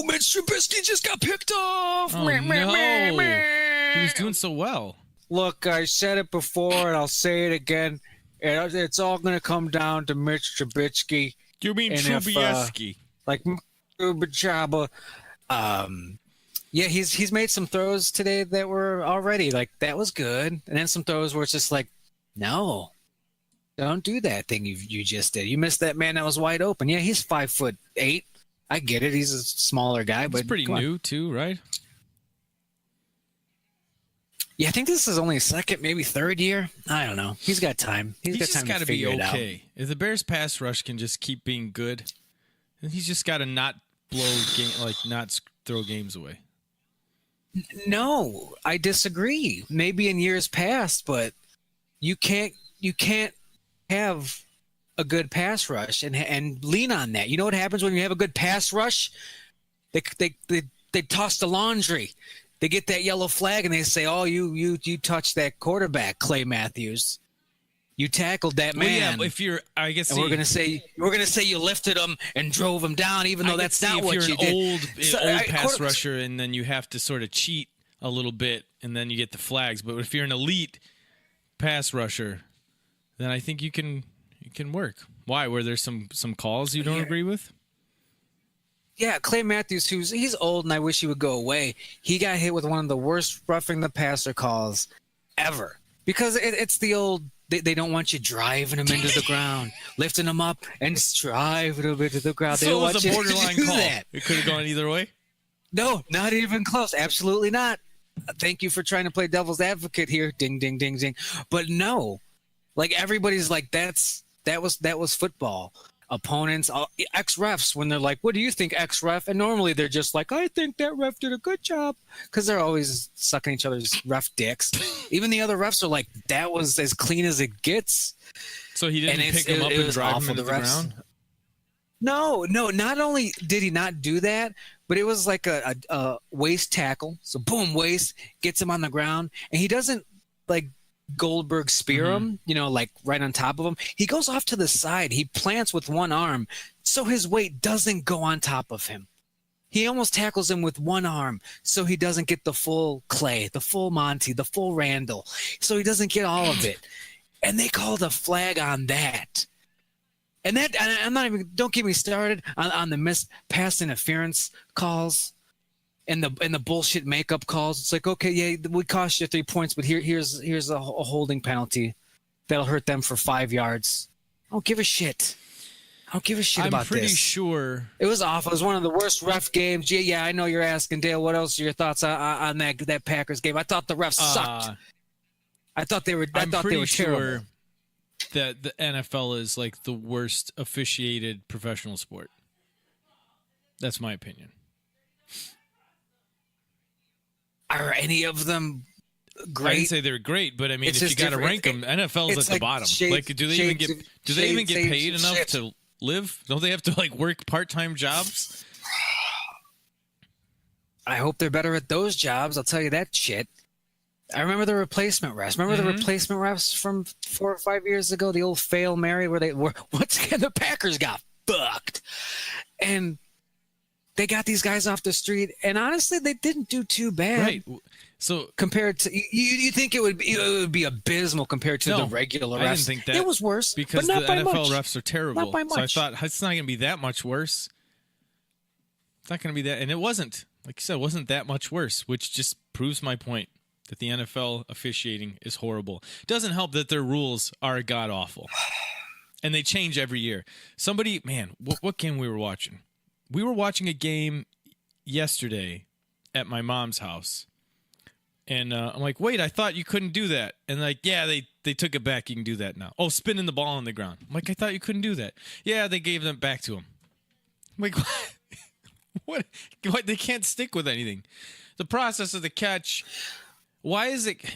Mitch Trubisky just got picked off. Oh, no. He was doing so well. Look, I said it before, and I'll say it again. It's all going to come down to Mitch Trubisky. You mean Trubisky? Like Trubisky. Yeah, he's made some throws today that were already like, that was good. And then some throws where it's just like, no, don't do that thing you just did. You missed that man that was wide open. Yeah, he's 5'8". I get it. He's a smaller guy, but he's pretty new too, right? Yeah, I think this is only his second, maybe third year. I don't know. He's got time. He's got time to figure it out. If the Bears pass rush can just keep being good, then he's just got to not not throw games away. No, I disagree. Maybe in years past, but you can't have a good pass rush and lean on that. You know what happens when you have a good pass rush? They toss the laundry. They get that yellow flag and they say, "Oh, you touched that quarterback, Clay Matthews. You tackled that man." Well, yeah, if you're, I guess, and we're gonna say you lifted him and drove him down, even though that's not what you did. If you're an old pass rusher, and then you have to sort of cheat a little bit, and then you get the flags. But if you're an elite pass rusher, then I think you can work. Why? Were there some calls you don't agree with? Yeah, Clay Matthews, he's old, and I wish he would go away. He got hit with one of the worst roughing the passer calls ever, because it's the old. They don't want you driving him into the ground, lifting him up and driving him into the ground. So it was a borderline call. It could have gone either way. No, not even close. Absolutely not. Thank you for trying to play devil's advocate here. Ding, ding, ding, ding. But no, like everybody's like that was football. Opponents, ex-refs, when they're like, "What do you think, ex-ref?" And normally they're just like, "I think that ref did a good job," because they're always sucking each other's ref dicks. Even the other refs are like, "That was as clean as it gets." So he didn't pick him up and drive him into the ground? No. Not only did he not do that, but it was like a waist tackle. So boom, waist, gets him on the ground, and he doesn't like Goldberg spear him, like right on top of him. He goes off to the side. He plants with one arm so his weight doesn't go on top of him. He almost tackles him with one arm so he doesn't get the full Clay, the full Monty, the full Randall. So he doesn't get all of it. And they called a flag on that. And that, I'm not even, don't get me started on the missed pass interference calls. And the bullshit makeup calls. It's like, okay, yeah, we cost you 3 points, but here's a holding penalty that'll hurt them for 5 yards. I don't give a shit. About this. I'm pretty sure it was awful. It was one of the worst ref games. Yeah, I know you're asking, Dale. What else are your thoughts on that Packers game? I thought the refs sucked. I thought they were. I'm pretty terrible. Sure that the NFL is like the worst officiated professional sport. That's my opinion. Are any of them great? I didn't say they're great, but I mean, if you got to rank them, NFL's at the bottom. Do they even get paid enough to live? Don't they have to like work part-time jobs? I hope they're better at those jobs. I'll tell you that shit. I remember the replacement refs. Remember the replacement refs from 4 or 5 years ago? The old fail Mary, where once again the Packers got fucked, and they got these guys off the street, and honestly, they didn't do too bad. Right. So compared to you think it would be abysmal compared to the regular refs. I didn't think that. It was worse because but not the by NFL much. refs are terrible. Not by much. So I thought it's not going to be that much worse. It's not going to be that, and it wasn't. Like you said, it wasn't that much worse, which just proves my point that the NFL officiating is horrible. It doesn't help that their rules are god awful, and they change every year. What game we were watching? We were watching a game yesterday at my mom's house. And I'm like, wait, I thought you couldn't do that. And like, yeah, they took it back. You can do that now. Oh, spinning the ball on the ground. I'm like, I thought you couldn't do that. Yeah, they gave them back to him. I'm like, what? What? They can't stick with anything. The process of the catch. Why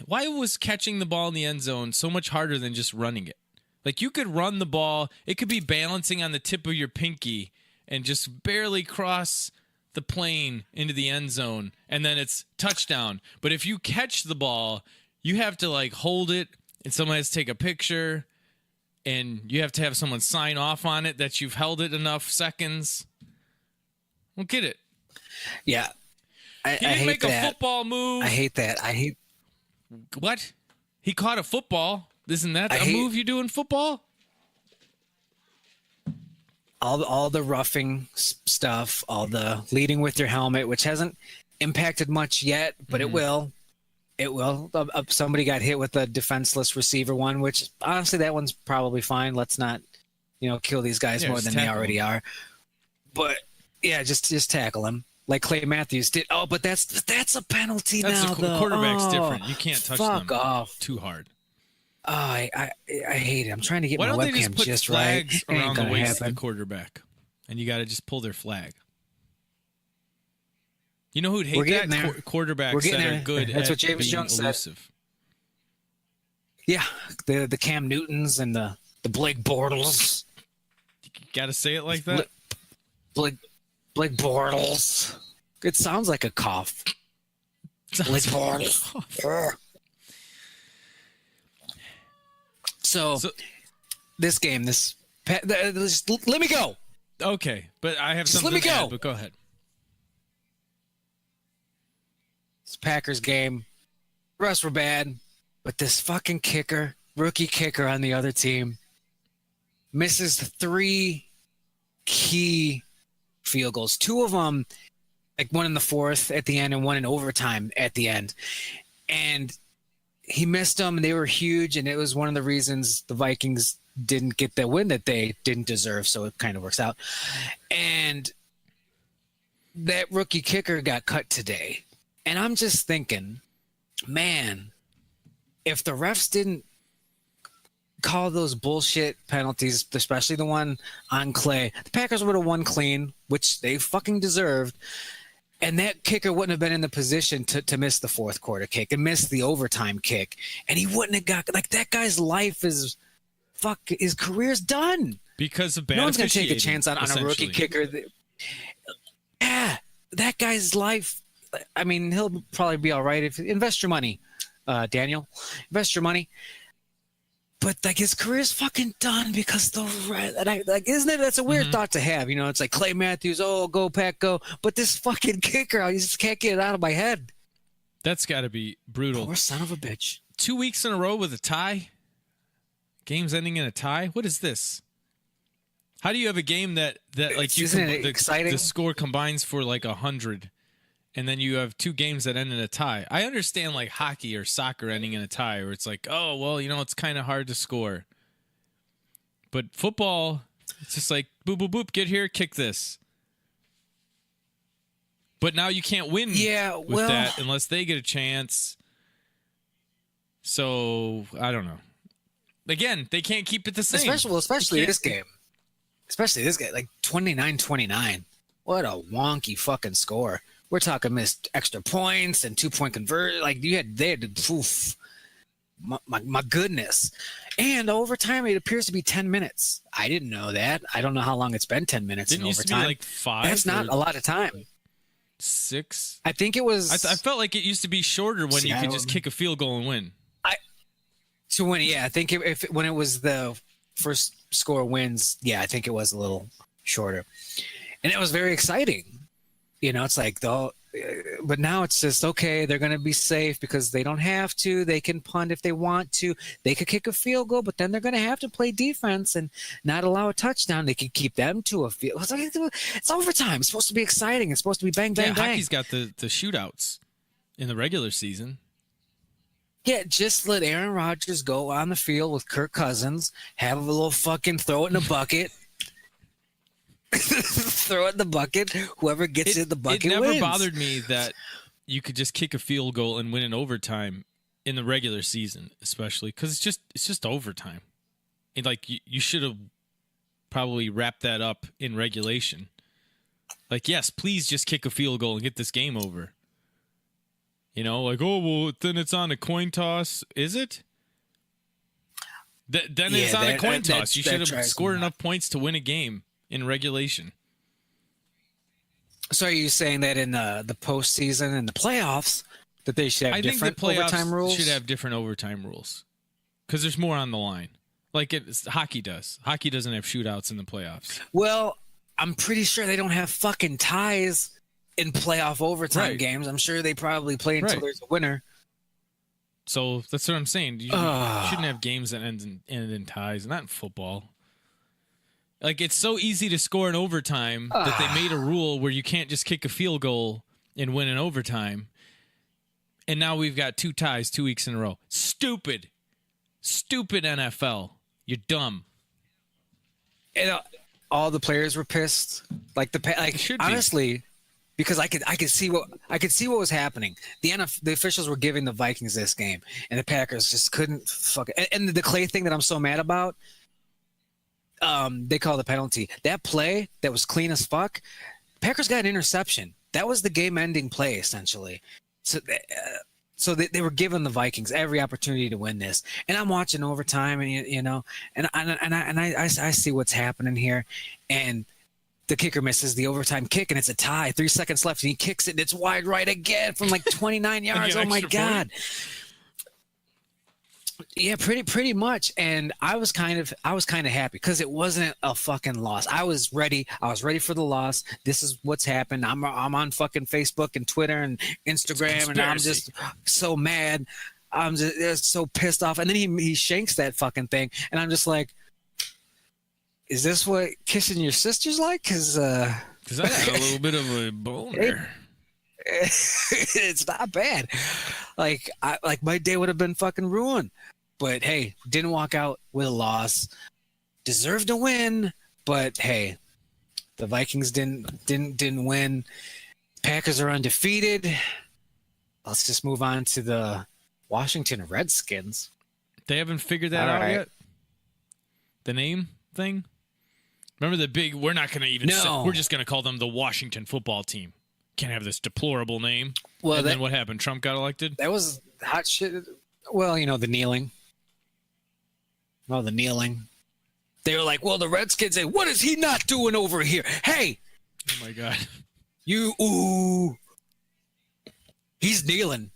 was catching the ball in the end zone so much harder than just running it? Like, you could run the ball. It could be balancing on the tip of your pinky and just barely cross the plane into the end zone, and then it's touchdown. But if you catch the ball, you have to like hold it, and someone has to take a picture, and you have to have someone sign off on it that you've held it enough seconds. I don't get it. Yeah, I He didn't hate make that. a football move. I hate that. I hate What? He caught a football. Isn't that a hate- move you do in football? all the roughing stuff, all the leading with your helmet, which hasn't impacted much yet, but it will. It will. Somebody got hit with a defenseless receiver one, which honestly, that one's probably fine. Let's not, kill these guys more than they already are. But yeah, just tackle him like Clay Matthews did. Oh, but that's a penalty now. The quarterback's different. You can't touch them off. too hard. Oh, I hate it. I'm trying to get Why my don't they webcam just put flags right. around the waist happen. of the quarterback, and you got to just pull their flag? You know who'd hate that? Quarterbacks that are good That's at what James being Jones elusive. Said. Yeah, the Cam Newtons and the Blake Bortles. You got to say it like that? Blake Bortles. It sounds like a cough. Blake Bortles. So, this game, let me go. Okay, but I have Just something let me to go. add, but go ahead. This Packers game, the rest were bad, but this fucking kicker, rookie kicker on the other team, misses 3 key field goals. 2 of them, like one in the fourth at the end and one in overtime at the end. And he missed them, and they were huge, and it was one of the reasons the Vikings didn't get the win that they didn't deserve, so it kind of works out. And that rookie kicker got cut today. And I'm just thinking, man, if the refs didn't call those bullshit penalties, especially the one on Clay, the Packers would have won clean, which they fucking deserved. And that kicker wouldn't have been in the position to miss the fourth quarter kick and miss the overtime kick. And he wouldn't have got, like, that guy's life is, his career's done. Because of bad No one's going to take a officiating, chance on a rookie kicker. Yeah, that guy's life, I mean, he'll probably be all right. If invest your money, Daniel. Invest your money. But like his career's fucking done because isn't it? That's a weird thought to have. It's like Clay Matthews, oh, go Pack, go. But this fucking kicker, I just can't get it out of my head. That's got to be brutal. Poor son of a bitch. 2 weeks in a row with a tie. Games ending in a tie. What is this? How do you have a game that like you Isn't it exciting? The score combines for like 100, and then you have 2 games that end in a tie? I understand like hockey or soccer ending in a tie, where it's like, oh well, it's kind of hard to score. But football, it's just like boop boop boop, get here, kick this. But now you can't win with that unless they get a chance. So I don't know. Again, they can't keep it the same. Especially this game. Especially this game, like 29-29. What a wonky fucking score. We're talking missed extra points and 2-point conversion. Like they had to, poof. My goodness. And overtime, it appears to be 10 minutes. I didn't know that. I don't know how long it's been 10 minutes in overtime. Didn't used to be like 5. That's not a lot of time. 6. I think it was. I felt like it used to be shorter when you could just kick a field goal and win. To win, yeah. I think when it was the first score wins, yeah, I think it was a little shorter, and it was very exciting. It's like but now it's just okay. They're going to be safe because they don't have to. They can punt if they want to. They could kick a field goal, but then they're going to have to play defense and not allow a touchdown. They could keep them to a field. It's overtime. It's supposed to be exciting. It's supposed to be bang, bang, bang. Hockey's got the shootouts in the regular season. Yeah, just let Aaron Rodgers go on the field with Kirk Cousins, have a little fucking throw it in a bucket. Throw it in the bucket. Whoever gets in the bucket wins. It never bothered me that you could just kick a field goal and win in overtime in the regular season, especially because it's just overtime. Like you should have probably wrapped that up in regulation. Like, yes, please just kick a field goal and get this game over. Like, oh, well, then it's on a coin toss. Is it? Then it's on a coin toss. You should have scored enough points to win a game in regulation. So are you saying that in the postseason and the playoffs that they should have different overtime rules? Should have different overtime rules because there's more on the line. Like hockey does. Hockey doesn't have shootouts in the playoffs. Well, I'm pretty sure they don't have fucking ties in playoff overtime Right. games. I'm sure they probably play until Right. there's a winner. So that's what I'm saying. You shouldn't have games that end in ties, not in football. Like, it's so easy to score in overtime that they made a rule where you can't just kick a field goal and win in overtime. And now we've got 2 ties 2 weeks in a row. Stupid. Stupid NFL. You're dumb. And, all the players were pissed. Like Should be. honestly, because I could see what was happening. The officials were giving the Vikings this game, and the Packers just couldn't fuck it. And the Clay thing that I'm so mad about, they called the penalty. That play that was clean as fuck. Packers got an interception. That was the game-ending play essentially. So they were giving the Vikings every opportunity to win this. And I'm watching overtime, and I see what's happening here, and the kicker misses the overtime kick, and it's a tie. 3 seconds left, and he kicks it, and it's wide right again from like 29 yards. Oh my God! Yeah, pretty much. And I was kind of happy because it wasn't a fucking loss. I was ready for the loss. This is what's happened. I'm on fucking Facebook and Twitter and Instagram, and I'm just so mad. I'm just so pissed off. And then he shanks that fucking thing, and I'm just like, is this what kissing your sister's like? Because I got a little bit of a boner. It's not bad. Like my day would have been fucking ruined. But hey, didn't walk out with a loss. Deserved to win, but hey, the Vikings didn't win. Packers are undefeated. Let's just move on to the Washington Redskins. They haven't figured that out yet? The name thing? Remember the big, we're not going to even say, we're just going to call them the Washington football team. Can't have this deplorable name. Well, and then what happened? Trump got elected? That was hot shit. Well, the kneeling. Oh, the kneeling. They were like, well, the Redskins say, what is he not doing over here? Hey! Oh, my God. He's kneeling.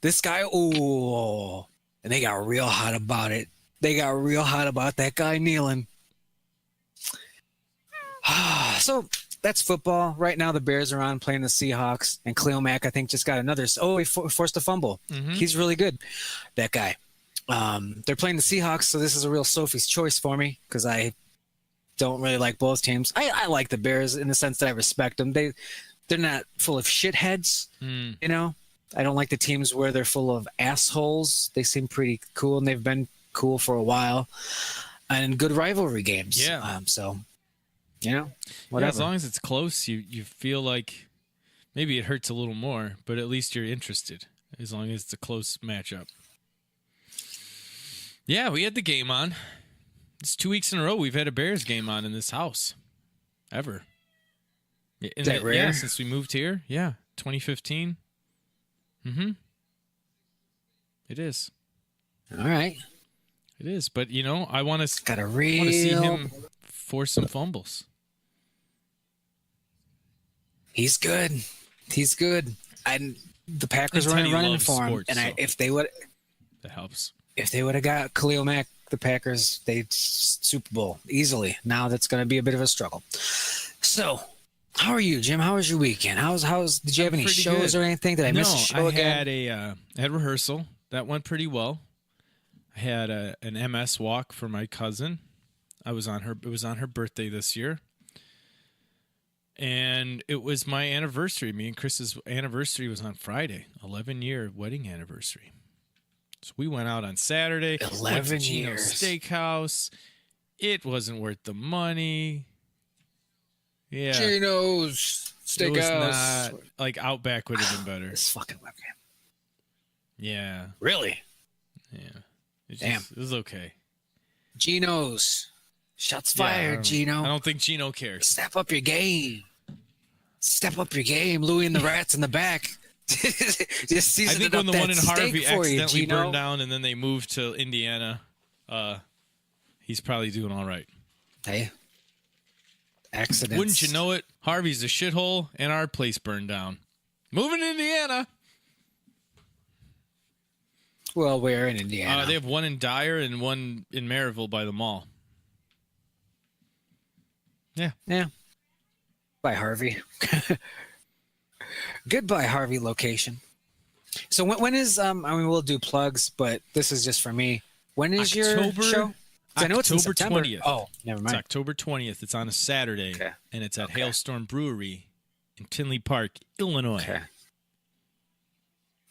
This guy, ooh. And they got real hot about it. They got real hot about that guy kneeling. So that's football. Right now, the Bears are on playing the Seahawks, and Khalil Mack, I think, just got another. He forced a fumble. Mm-hmm. He's really good, that guy. They're playing the Seahawks, so this is a real Sophie's choice for me because I don't really like both teams. I like the Bears in the sense that I respect them. They're not full of shitheads, I don't like the teams where they're full of assholes. They seem pretty cool, and they've been cool for a while, and good rivalry games. Yeah. Whatever. Yeah, as long as it's close, you feel like maybe it hurts a little more, but at least you're interested as long as it's a close matchup. Yeah, we had the game on. It's 2 weeks in a row we've had a Bears game on in this house. Ever. Is that rare? Yeah, since we moved here. Yeah, 2015. Mm-hmm. It is. All right. It is, but I want to see him force some fumbles. He's good. And the Packers were running for him. And if they would, that helps. If they would have got Khalil Mack, the Packers, they'd Super Bowl easily. Now that's going to be a bit of a struggle. So, how are you, Jim? How was your weekend? Did you have any shows or anything? Did I miss a show again? I had rehearsal. That went pretty well. I had an MS walk for my cousin. It was on her birthday this year. And it was my anniversary. Me and Chris's anniversary was on Friday. 11-year wedding anniversary. So we went out on Saturday. 11 years. Steakhouse. It wasn't worth the money. Yeah. Gino's Steakhouse. It was not, like, Outback would have been better. This fucking webcam. Yeah. Really? Yeah. Damn. It was okay. Gino's. Shots fired, Gino. I don't think Gino cares. Step up your game. Louie and the Rats in the back. Just season I think it when up the one in Harvey accidentally you, burned down and then they moved to Indiana, he's probably doing all right. Hey. Accidents. Wouldn't you know it? Harvey's a shithole and our place burned down. Moving to Indiana. Well, we're in Indiana. They have one in Dyer and one in Maryville by the mall. Yeah. Yeah. By Harvey. Goodbye, Harvey location. So when is I mean, we'll do plugs, but this is just for me. When is your show? I know it's in October September. 20th. Oh, never mind. It's October 20th. It's on a Saturday, and it's at Hailstorm Brewery in Tinley Park, Illinois. Okay.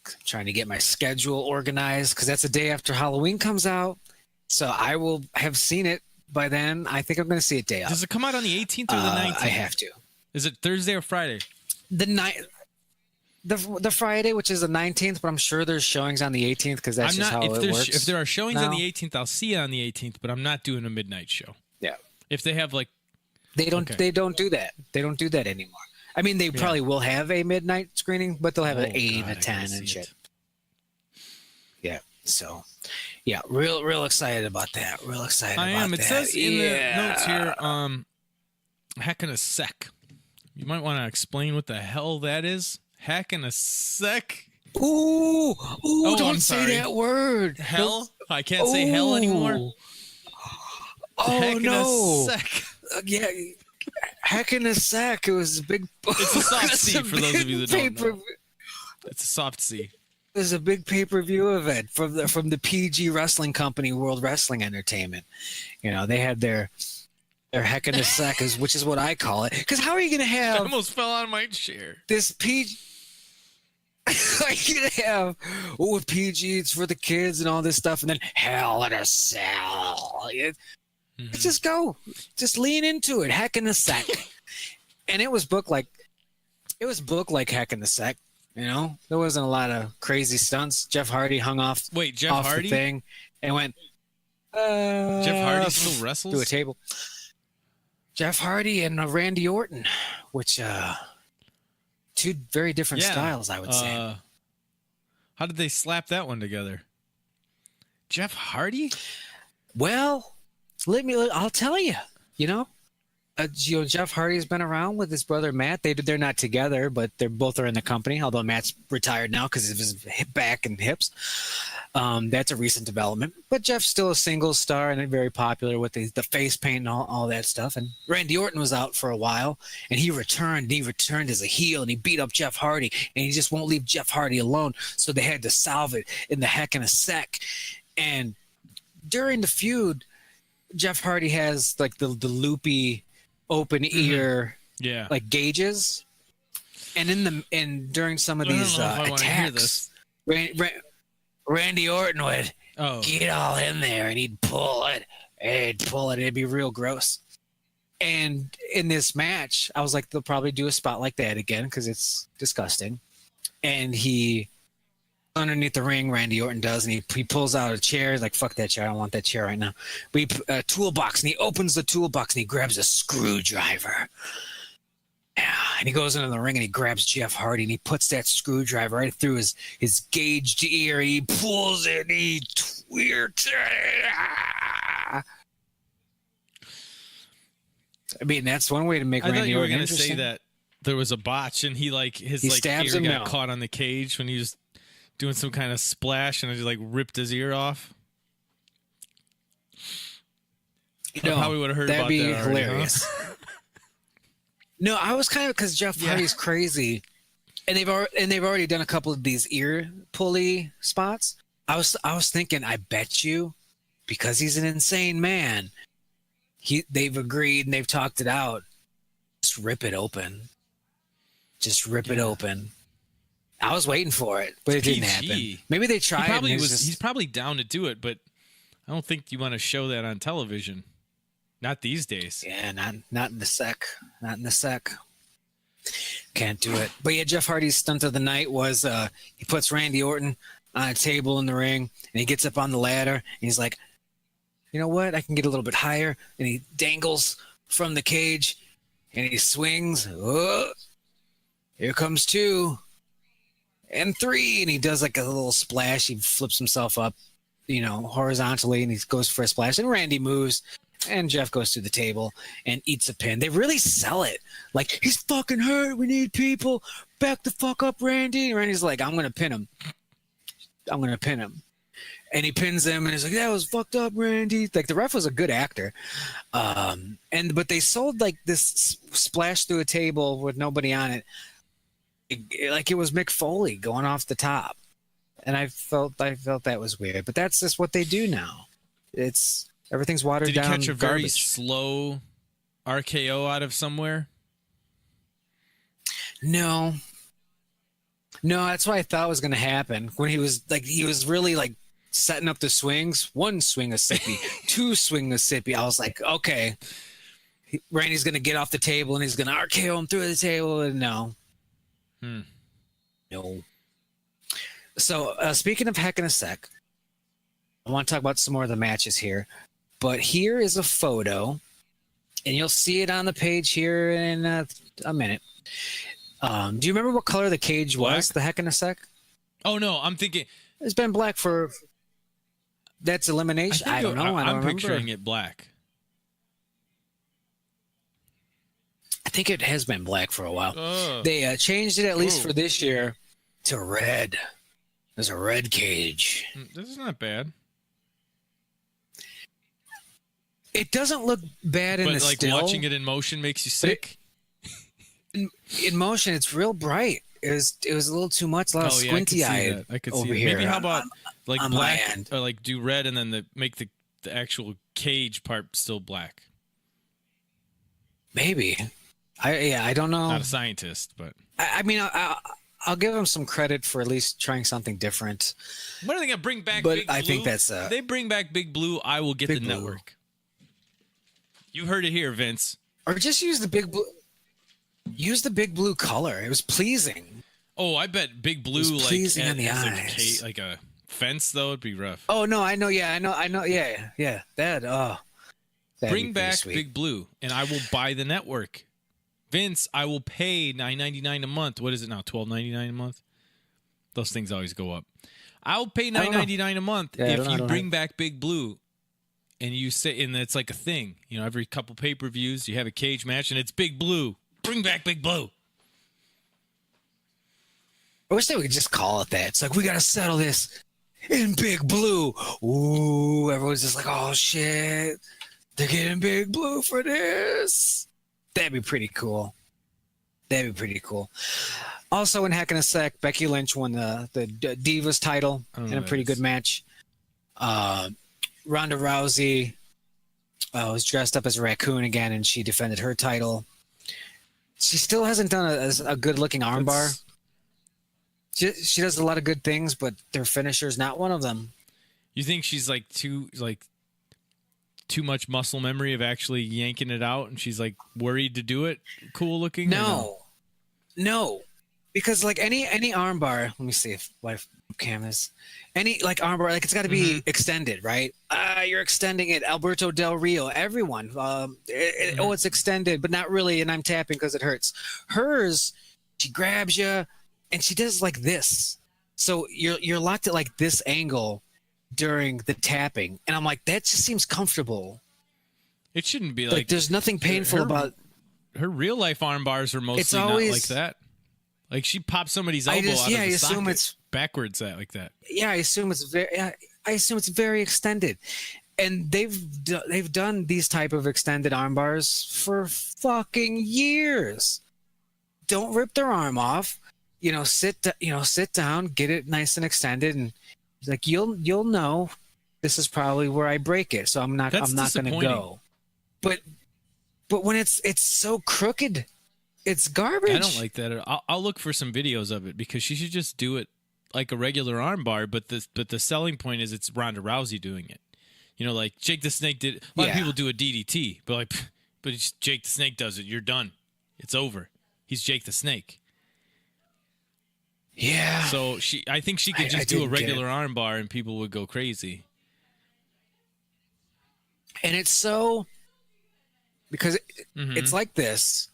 I'm trying to get my schedule organized because that's the day after Halloween comes out. So I will have seen it by then. I think I'm going to see it day up. Does it come out on the 18th or the 19th? I have to. Is it Thursday or Friday? The Friday, which is the 19th, but I'm sure there's showings on the 18th because that's just how it works. If there are showings on the 18th, I'll see it on the 18th, but I'm not doing a midnight show. Yeah. If they have like... They don't do that. They don't do that anymore. I mean, they probably will have a midnight screening, but they'll have an 8 and a 10 and shit. Yeah. So, yeah, real excited about that. Real excited about that. I am. It says in the notes here, hacking a Ceck. You might want to explain what the hell that is. Hacking a Ceck. Ooh, don't say that word. Hell? I can't say hell anymore. Oh, no. A Ceck. Yeah. Hacking a Ceck. It was a big... It's a soft C for those of you that don't know. It's a soft C. It was a big pay-per-view event from the PG wrestling company, World Wrestling Entertainment. You know, they had their Hacking a Ceck, which is what I call it. Because how are you going to have... I almost fell out of my chair. This PG... Are you going to have, PG, it's for the kids and all this stuff, and then Hell in a Cell. Just go. Just lean into it. Hacking a Ceck. And it was booked like Hacking the Ceck. You know, there wasn't a lot of crazy stunts. Jeff Hardy hung off. Wait, Jeff Hardy? The thing and went. Jeff Hardy still wrestles through a table. Jeff Hardy and Randy Orton, which two very different styles, I would say. How did they slap that one together? Jeff Hardy? Well, I'll tell you. You know, Jeff Hardy's been around with his brother Matt. They're not together, but they both are in the company. Although Matt's retired now because of his back and hips. That's a recent development. But Jeff's still a single star and very popular with the face paint and all that stuff. And Randy Orton was out for a while, and he returned. He returned as a heel, and he beat up Jeff Hardy, and he just won't leave Jeff Hardy alone. So they had to solve it in the Heck in a Ceck. And during the feud, Jeff Hardy has like the loopy open ear like gauges, and during some of these attacks, Randy Orton would get all in there and he'd pull it. It'd be real gross. And in this match, I was like, they'll probably do a spot like that again because it's disgusting. And he, underneath the ring, Randy Orton does, and he pulls out a chair. He's like, fuck that chair. I don't want that chair right now. But a toolbox, and he opens the toolbox, and he grabs a screwdriver. And he goes into the ring, and he grabs Jeff Hardy, and he puts that screwdriver right through his gauged ear. He pulls it, and he twirls it. I mean, that's one way to make Randy Orton interesting. I thought you were going to say that there was a botch, and his ear got caught on the cage when he was doing some kind of splash, and it just like ripped his ear off. I probably would have heard about that. That'd be hilarious. Huh? No, I was kind of, because Jeff Hardy's crazy, and they've already done a couple of these ear pulley spots. I was thinking, I bet you, because he's an insane man, they've agreed and they've talked it out. Just rip it open. It open. I was waiting for it, but it didn't happen. Maybe they tried. He's probably down to do it, but I don't think you want to show that on television. Not these days. Yeah, not in the Ceck. Not in the Ceck. Can't do it. But yeah, Jeff Hardy's stunt of the night was he puts Randy Orton on a table in the ring, and he gets up on the ladder, and he's like, you know what? I can get a little bit higher. And he dangles from the cage, and he swings. Oh, here comes 2. And 3, and he does like a little splash. He flips himself up, horizontally, and he goes for a splash. And Randy moves, and Jeff goes to the table and eats a pin. They really sell it. Like, he's fucking hurt. We need people. Back the fuck up, Randy. And Randy's like, I'm going to pin him. And he pins him, and he's like, that was fucked up, Randy. Like, the ref was a good actor. But they sold like this splash through a table with nobody on it like it was Mick Foley going off the top, and I felt that was weird. But that's just what they do now. It's everything's watered down. Did he catch a very garbage. slow RKO out of somewhere? No, that's what I thought was going to happen when he was really like setting up the swings. One swing of Sippy, two swing of Sippy. I was like, okay, Randy's going to get off the table and he's going to RKO him through the table. And no. No. So speaking of Heck in a Sec, I want to talk about some more of the matches here. But here is a photo, and you'll see it on the page here in a minute. Do you remember what color the cage was? The Heck in a Sec? Oh no, I'm thinking it's been black for. That's elimination. I don't know. I'm picturing it black. I think it has been black for a while. They changed it at least for this year to red. There's a red cage. This is not bad. It doesn't look bad in the still. But watching it in motion makes you sick. In motion, it's real bright. It was a little too much. A lot of squinty eye. I could see over that. here. Maybe how about like black or like do red and then make the actual cage part still black. Maybe. I don't know. Not a scientist, but I mean, I'll give them some credit for at least trying something different. When are they gonna bring back? But Big Blue? I think that's they bring back Big Blue. I will get the network. You heard it here, Vince. Or just use the Big Blue. Use the Big Blue color. It was pleasing. Oh, I bet Big Blue pleasing in the eyes. Like a fence though, it'd be rough. Oh no, I know. Yeah, I know. Yeah. That'd bring back Big Blue, and I will buy the network. Vince, I will pay $9.99 a month. What is it now? $12.99 a month. Those things always go up. I'll pay $9.99 a month if you bring back Big Blue, and you say, and it's like a thing. You know, every couple pay-per-views, you have a cage match, and it's Big Blue. Bring back Big Blue. I wish they would just call it that. It's like, we got to settle this in Big Blue. Ooh, everyone's just like, oh, shit. They're getting Big Blue for this. That'd be pretty cool. Also, in Heck in a Sec, Becky Lynch won the Divas title in a pretty good match. Ronda Rousey was dressed up as a raccoon again, and she defended her title. She still hasn't done a good-looking armbar. She does a lot of good things, but their finisher is not one of them. You think she's too much muscle memory of actually yanking it out, and she's like worried to do it cool looking? No, because like any armbar, let me see if live cam is any like armbar, like it's got to be extended, right? You're extending it. Alberto Del Rio, everyone. It's extended, but not really, and I'm tapping because it hurts. Hers, she grabs you, and she does like this. So you're locked at like this angle during the tapping, and I'm like, that just seems comfortable. It shouldn't be like there's nothing painful about her real life arm bars are mostly not like that. Like she pops somebody's elbow out of the socket it's backwards like that. Yeah, I assume it's very extended, and they've done these type of extended arm bars for fucking years. Don't rip their arm off. Sit down, get it nice and extended, and like you'll know this is probably where I break it, so I'm not going to go. But when it's so crooked, it's garbage. I don't like that. I'll look for some videos of it because she should just do it like a regular arm bar. But the selling point is it's Ronda Rousey doing it. Like Jake the Snake did. A lot of people do a DDT, but it's Jake the Snake does it. You're done. It's over. He's Jake the Snake. Yeah. So I think she could just do a regular arm bar and people would go crazy. And it's so because it's like this.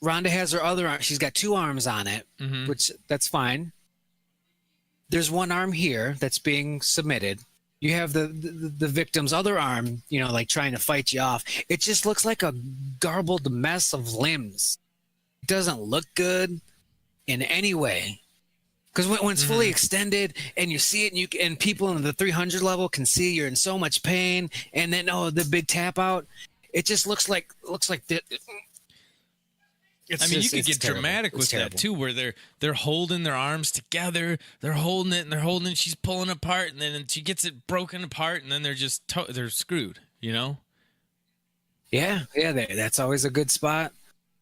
Ronda has her other arm. She's got two arms on it, which that's fine. There's one arm here that's being submitted. You have the victim's other arm, like trying to fight you off. It just looks like a garbled mess of limbs. It doesn't look good in any way, because when it's fully extended and you see it, and people in the 300 level can see you're in so much pain, and then the big tap out, it just looks like I mean, you could get dramatic with that too, where they're holding their arms together, they're holding it, and they're holding it. She's pulling apart, and then she gets it broken apart, and then they're just they're screwed. You know? Yeah, that's always a good spot,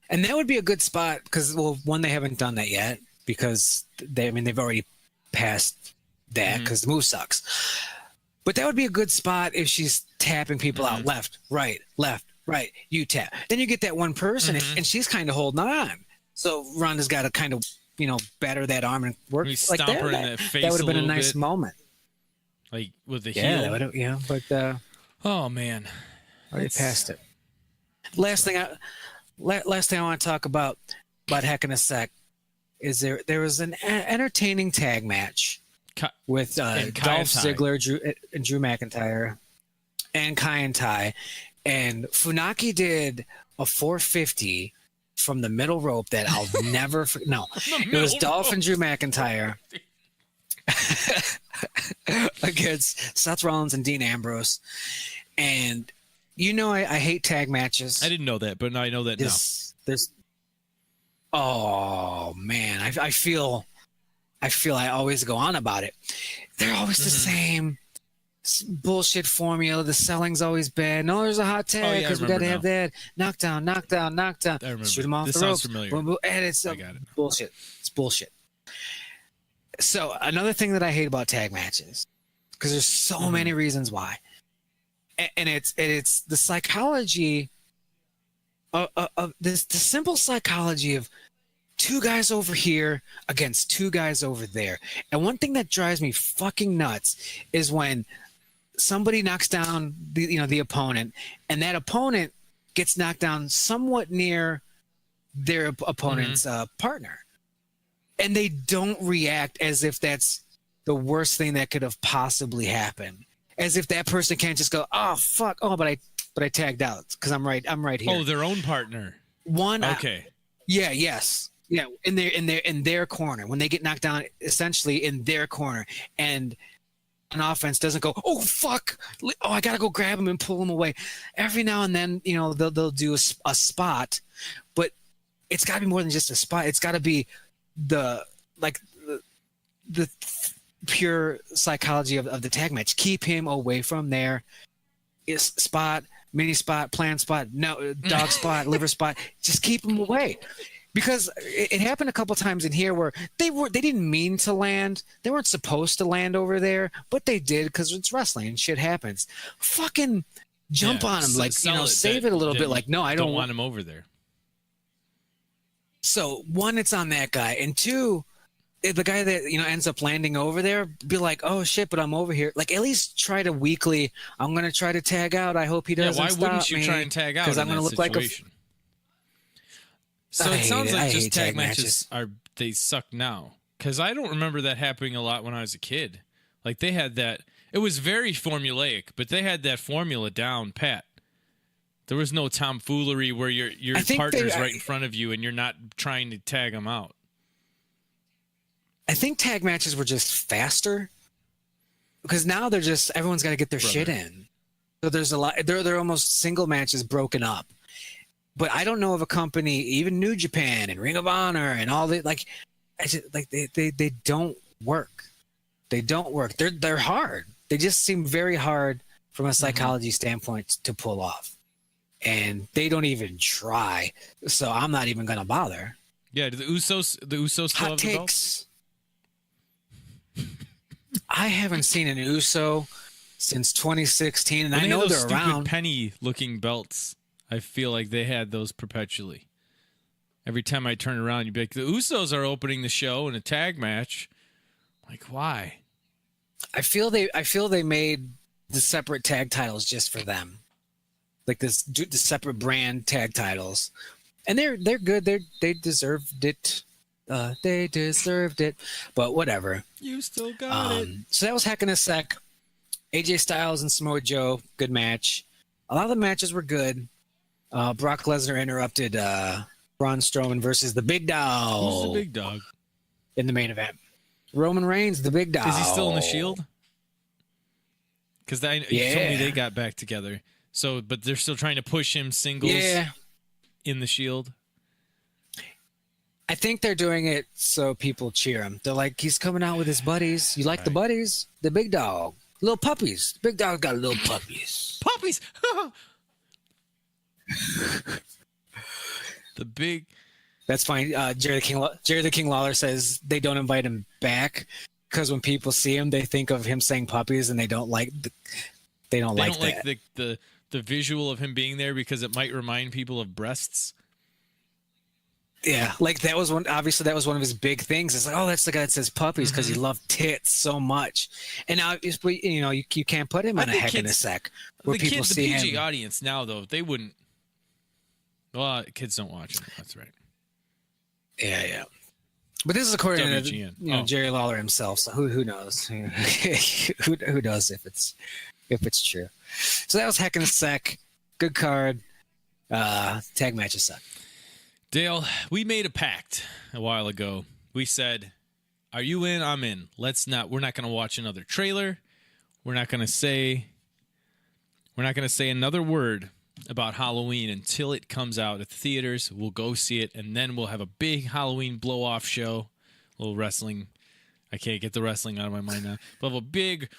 and that would be a good spot because, well, one, they haven't done that yet because they've already passed that because the move sucks. But that would be a good spot if she's tapping people out left, right, you tap. Then you get that one person, and she's kind of holding on. So Ronda's got to kind of, batter that arm and work like that. Stomp her in the face. That would have been a nice bit. moment. Like with the heel. Yeah, but oh man, already passed it. Last thing I want to talk about Heck in a Sec is there was an entertaining tag match with Dolph Ziggler, Drew McIntyre, and Kai and Tai, and Funaki did a 450 from the middle rope that I'll never forget. No, it was Dolph and Drew McIntyre against Seth Rollins and Dean Ambrose, and I hate tag matches. I didn't know that, but now I know that now. Oh man, I feel I always go on about it. They're always the same bullshit formula. The selling's always bad. No, there's a hot tag because we got to have that knockdown. Shoot them off the ropes. Familiar. Boom, boom, and it's bullshit. It's bullshit. So another thing that I hate about tag matches, because there's so many reasons why, and it's the psychology of the simple psychology of two guys over here against two guys over there. And one thing that drives me fucking nuts is when somebody knocks down the opponent, and that opponent gets knocked down somewhat near their opponent's partner, and they don't react as if that's the worst thing that could have possibly happened, as if that person can't just go, oh fuck, oh but I tagged out because I'm right here. Oh, their own partner. Okay. Yes. Yeah, in their corner, when they get knocked down, essentially in their corner, and an offense doesn't go, oh fuck, oh I gotta go grab him and pull him away. Every now and then, they'll do a spot, but it's got to be more than just a spot. It's got to be the pure psychology of the tag match. Keep him away from there. Spot, mini spot, plan spot, no dog spot, liver spot. Just keep him away. Because it happened a couple times in here where they didn't mean to land. They weren't supposed to land over there, but they did because it's wrestling and shit happens. Fucking jump on him, save it a little bit. Like, no, I don't want him over there. So one, it's on that guy, and two, the guy that ends up landing over there, be like, oh shit, but I'm over here. Like, at least try to weekly. I'm gonna try to tag out. I hope he doesn't. Yeah, why wouldn't you try and tag out? Because I'm gonna look situation? So it sounds like just tag matches they suck now. Because I don't remember that happening a lot when I was a kid. Like, they had that. It was very formulaic, but they had that formula down pat. There was no tomfoolery where your partner's right in front of you and you're not trying to tag them out. I think tag matches were just faster. Because now everyone's got to get their shit in. So there's a lot. They're almost single matches broken up. But I don't know of a company, even New Japan and Ring of Honor and all that, they don't work. They don't work. They're hard. They just seem very hard from a psychology standpoint to pull off. And they don't even try. So I'm not even going to bother. Yeah, do the Usos still hot have takes. The belt? I haven't seen an Uso since 2016, and I know they're around. Penny-looking belts. I feel like they had those perpetually. Every time I turn around, you'd be like, the Usos are opening the show in a tag match. Like, why? I feel they made the separate tag titles just for them. Like the separate brand tag titles. And they're good. They deserved it. They deserved it. But whatever. You still got it. So that was Heck in a Sec. AJ Styles and Samoa Joe, good match. A lot of the matches were good. Brock Lesnar interrupted Braun Strowman versus the Big Dog. Who's the Big Dog? In the main event. Roman Reigns, the Big Dog. Is he still in the Shield? Because you told me they got back together. So, but they're still trying to push him singles in the Shield. I think they're doing it so people cheer him. They're like, he's coming out with his buddies. You like the buddies? The big dog. Little puppies. Big dog got little puppies. Puppies! The big... That's fine. Jerry the King Lawler says they don't invite him back because when people see him, they think of him saying puppies and they don't like that. The visual of him being there because it might remind people of breasts. Yeah, like that was one. Obviously, that was one of his big things. It's like, oh, that's the guy that says puppies because he loved tits so much. And now, you can't put him in a heck in a sec where people see him. The PG audience now, though, they wouldn't. Well, kids don't watch him. That's right. Yeah. But this is according WGN. to Jerry Lawler himself. So who knows? who knows if it's true? So that was heck in a sec. Good card. Tag matches suck. Dale, we made a pact a while ago. We said, "Are you in? I'm in. We're not going to watch another trailer. We're not going to say another word about Halloween until it comes out at the theaters. We'll go see it, and then we'll have a big Halloween blow-off show. A little wrestling. I can't get the wrestling out of my mind now. We'll have a big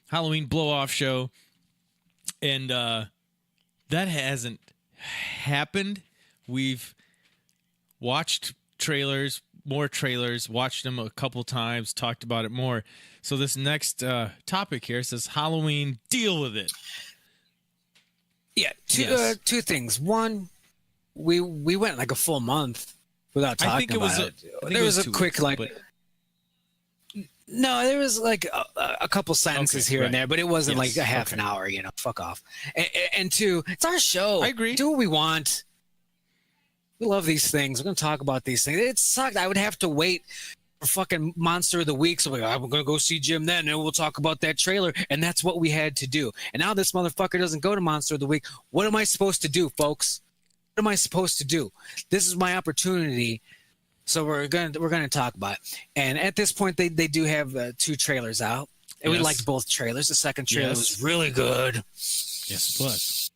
Halloween blow-off show, and that hasn't happened. We've watched more trailers, watched them a couple times, talked about it more. So this next topic here says Halloween, deal with it. Yeah, two things. One, we went like a full month without talking about it. There was a quick no, there was like a couple sentences here and there, but it wasn't like a half an hour. Fuck off. And two, it's our show. I agree. Do what we want. We love these things. We're going to talk about these things. It sucked. I would have to wait for fucking Monster of the Week. So I'm going to go see Jim then, and we'll talk about that trailer. And that's what we had to do. And now this motherfucker doesn't go to Monster of the Week. What am I supposed to do, folks? What am I supposed to do? This is my opportunity. So we're going to talk about it. And at this point, they do have 2 trailers out. And we liked both trailers. The second trailer was really good. Yes, it was.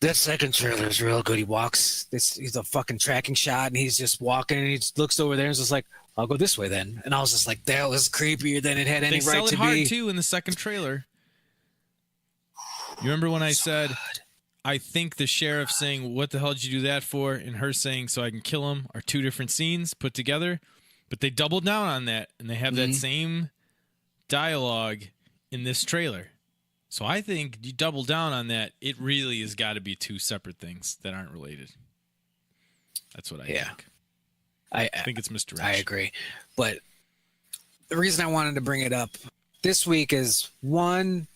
That second trailer is real good. He walks. He's a fucking tracking shot, and he's just walking, and he just looks over there and is just like, I'll go this way then. And I was just like, that was creepier than it had any right to be. They sell it hard, too, in the second trailer. You remember when I said, I think the sheriff saying, what the hell did you do that for? And her saying, so I can kill him, are 2 different scenes put together. But they doubled down on that, and they have that same dialogue in this trailer. So I think you double down on that. It really has got to be 2 separate things that aren't related. That's what I think. I think it's misdirection. I agree. But the reason I wanted to bring it up this week is, one,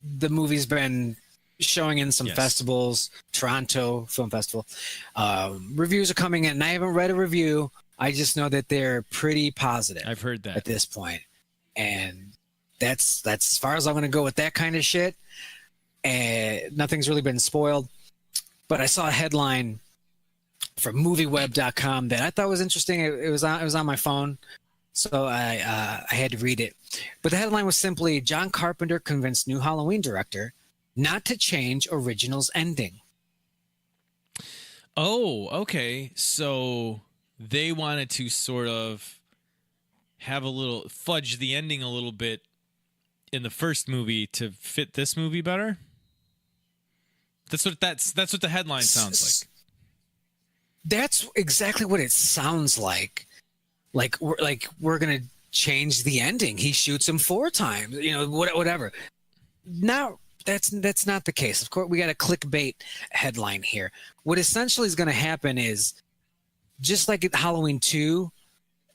the movie's been showing in some festivals, Toronto Film Festival. Reviews are coming in, and I haven't read a review. I just know that they're pretty positive. I've heard that. At this point. And that's as far as I'm going to go with that kind of shit. And nothing's really been spoiled. But I saw a headline from movieweb.com that I thought was interesting. It was on my phone, so I had to read it. But the headline was simply, John Carpenter convinced new Halloween director not to change original's ending. Oh, okay. So they wanted to sort of have a little fudge the ending a little bit in the first movie to fit this movie better. That's what the headline sounds like. That's exactly what it sounds like. Like we're gonna change the ending. He shoots him 4 times. Whatever. Now that's not the case. Of course, we got a clickbait headline here. What essentially is going to happen is, just like Halloween 2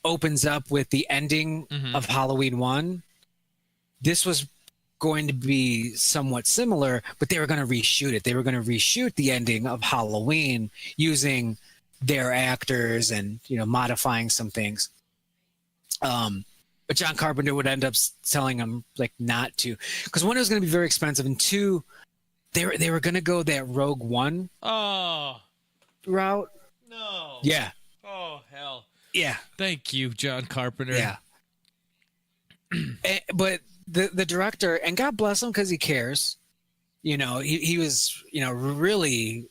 opens up with the ending of Halloween 1. This was going to be somewhat similar, but they were going to reshoot it. They were going to reshoot the ending of Halloween using their actors and, modifying some things. But John Carpenter would end up telling them not to, because 1, it was going to be very expensive, and 2, they were going to go that Rogue One route. No. Yeah. Oh, hell. Yeah. Thank you, John Carpenter. Yeah. But the director, and God bless him because he cares, he was, really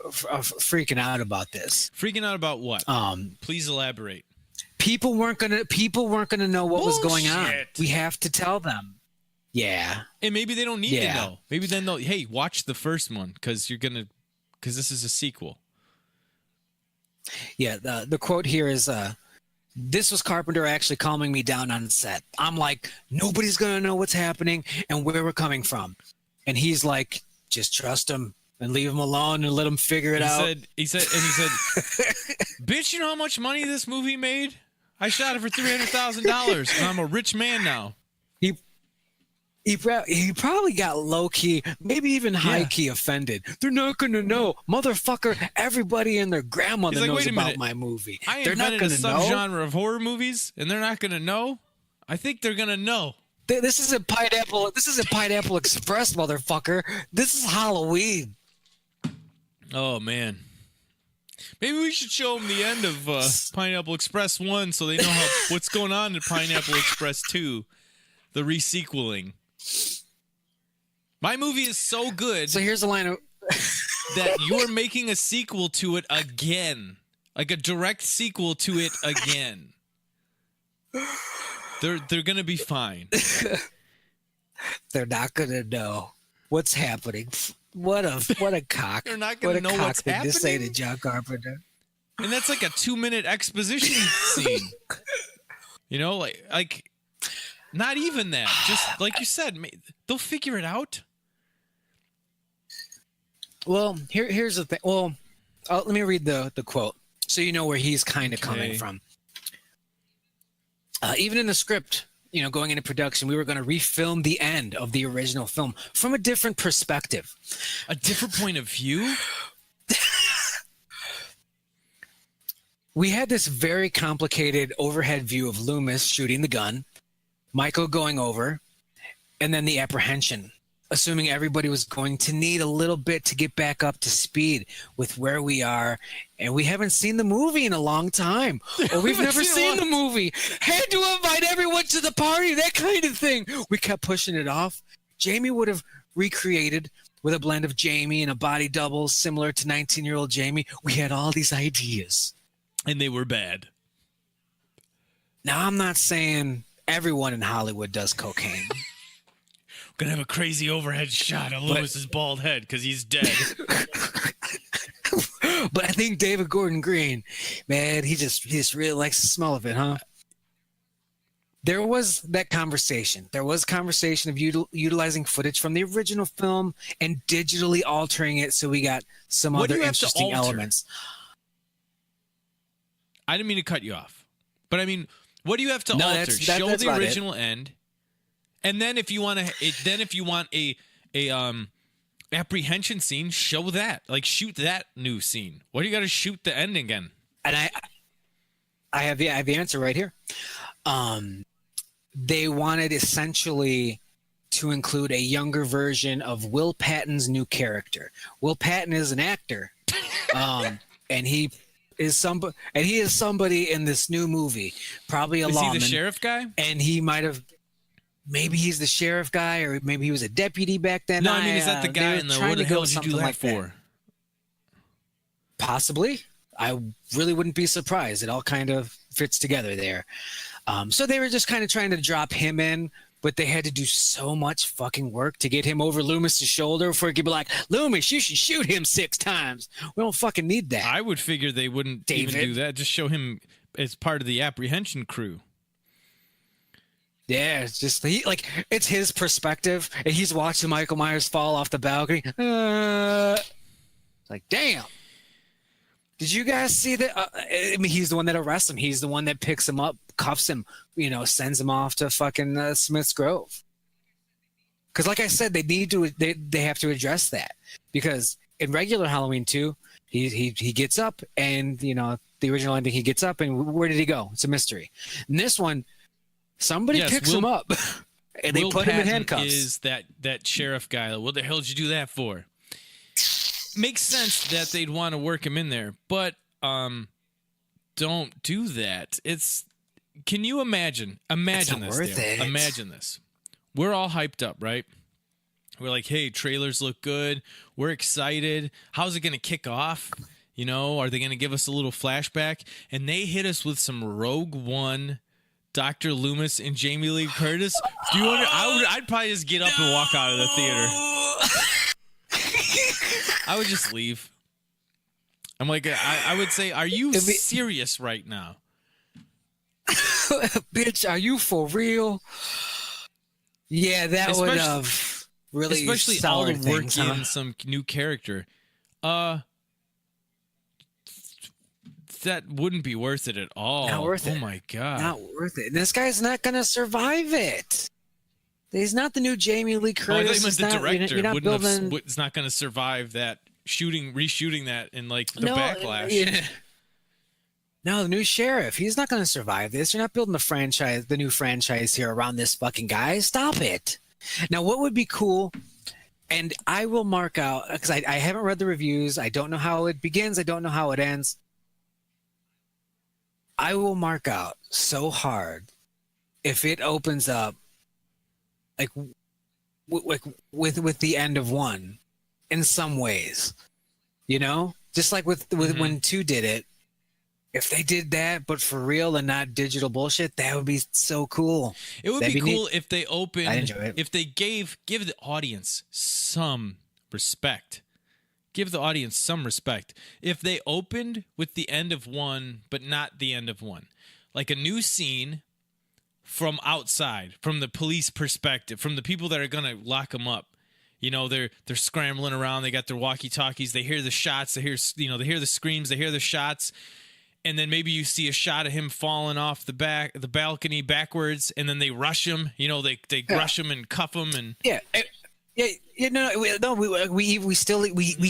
freaking out about this. Freaking out about what? Please elaborate. People weren't gonna know what was going on. Bullshit. We have to tell them. Yeah. And maybe they don't need to know. Maybe then they'll, hey, watch the first one because this is a sequel. Yeah. The quote here is, "This was Carpenter actually calming me down on set. I'm like, nobody's gonna know what's happening and where we're coming from." And he's like, "Just trust him and leave him alone and let him figure it out." He said, "Bitch, you know how much money this movie made? I shot it for $300,000 and I'm a rich man now." He probably got low key, maybe even high key offended. They're not gonna know, motherfucker. Everybody and their grandmother knows about my movie. They're not gonna know. Subgenre of horror movies, and they're not gonna know. I think they're gonna know. This isn't Pineapple. This isn't Pineapple Express, motherfucker. This is Halloween. Oh man. Maybe we should show them the end of Pineapple Express 1 so they know what's going on in Pineapple Express 2, the resequeling. My movie is so good. So here's a line of that you're making a sequel to it again, like a direct sequel to it again. They're gonna be fine. They're not gonna know what's happening. What a cock. They're not gonna know what's happening. To say to John Carpenter. And that's like a 2-minute exposition scene. You know, like. Not even that. Just like you said, they'll figure it out. Well, here's the thing. Well, let me read the quote so you know where he's kind of coming from. Even in the script, going into production, we were going to refilm the end of the original film from a different perspective. A different point of view? We had this very complicated overhead view of Loomis shooting the gun, Michael going over, and then the apprehension, assuming everybody was going to need a little bit to get back up to speed with where we are. And we haven't seen the movie in a long time. Or we've never seen the movie. Had to invite everyone to the party, that kind of thing. We kept pushing it off. Jamie would have recreated with a blend of Jamie and a body double similar to 19-year-old Jamie. We had all these ideas. And they were bad. Now, I'm not saying everyone in Hollywood does cocaine. We're going to have a crazy overhead shot of Lewis's bald head because he's dead. But I think David Gordon Green, man, he just really likes the smell of it, huh? There was that conversation. There was conversation of utilizing footage from the original film and digitally altering it so we got some other interesting elements. I didn't mean to cut you off. But I mean, what do you have to alter? Show the original end. And then if you want a apprehension scene, show that. Like shoot that new scene. What do you got to shoot the end again? And I have the answer right here. They wanted essentially to include a younger version of Will Patton's new character. Will Patton is an actor, and he is somebody in this new movie, probably a lawman. Is he the sheriff guy? And he might have. Maybe he's the sheriff guy, or maybe he was a deputy back then. No, I mean, is that the guy in the what the hell did you do that for? Possibly. I really wouldn't be surprised. It all kind of fits together there. So they were just kind of trying to drop him in, but they had to do so much fucking work to get him over Loomis's shoulder before he could be like, Loomis, you should shoot him 6 times. We don't fucking need that. I would figure they wouldn't even do that. Just show him as part of the apprehension crew. Yeah, it's just it's his perspective, and he's watching Michael Myers fall off the balcony. It's like, damn. Did you guys see that? I mean, he's the one that arrests him. He's the one that picks him up, cuffs him, sends him off to fucking Smith's Grove. Because, like I said, they have to address that, because in regular Halloween 2, he gets up, and the original ending, he gets up, and where did he go? It's a mystery. In this one, somebody picks him up, and they put him in handcuffs. Is that sheriff guy? What the hell did you do that for? Makes sense that they'd want to work him in there, but don't do that. Can you imagine this? Worth it. Imagine this. We're all hyped up, right? We're like, hey, trailers look good. We're excited. How's it going to kick off? You know, are they going to give us a little flashback? And they hit us with some Rogue One, Dr. Loomis, and Jamie Lee Curtis. Do you wonder? I'd probably just get up and walk out of the theater. I would just leave. I'm like, I would say, are you serious right now? Bitch, are you for real? Yeah, that would have really especially all the work in some new character. That wouldn't be worth it at all. Not worth it. Oh my god, not worth it. This guy's not gonna survive it. He's not the new Jamie Lee Curtis. I thought you meant the director it's not going to survive that reshooting that in like the backlash. Yeah. No, the new sheriff. He's not going to survive this. You're not building the new franchise here around this fucking guy. Stop it. Now, what would be cool, and I will mark out, because I haven't read the reviews. I don't know how it begins. I don't know how it ends. I will mark out so hard if it opens up like with the end of one in some ways, you know, just like with when 2 did it. If they did that, but for real and not digital bullshit, that would be so cool. It would be cool if they opened, I'd enjoy it. If they give the audience some respect. Give the audience some respect. If they opened with the end of 1, but not the end of 1, like a new scene from outside, from the police perspective, from the people that are going to lock them up. You know, they're scrambling around. They got their walkie-talkies. They hear the shots. They hear the screams. They hear the shots. And then maybe you see a shot of him falling off the balcony backwards, and then they rush him. You know, they rush him and cuff him and we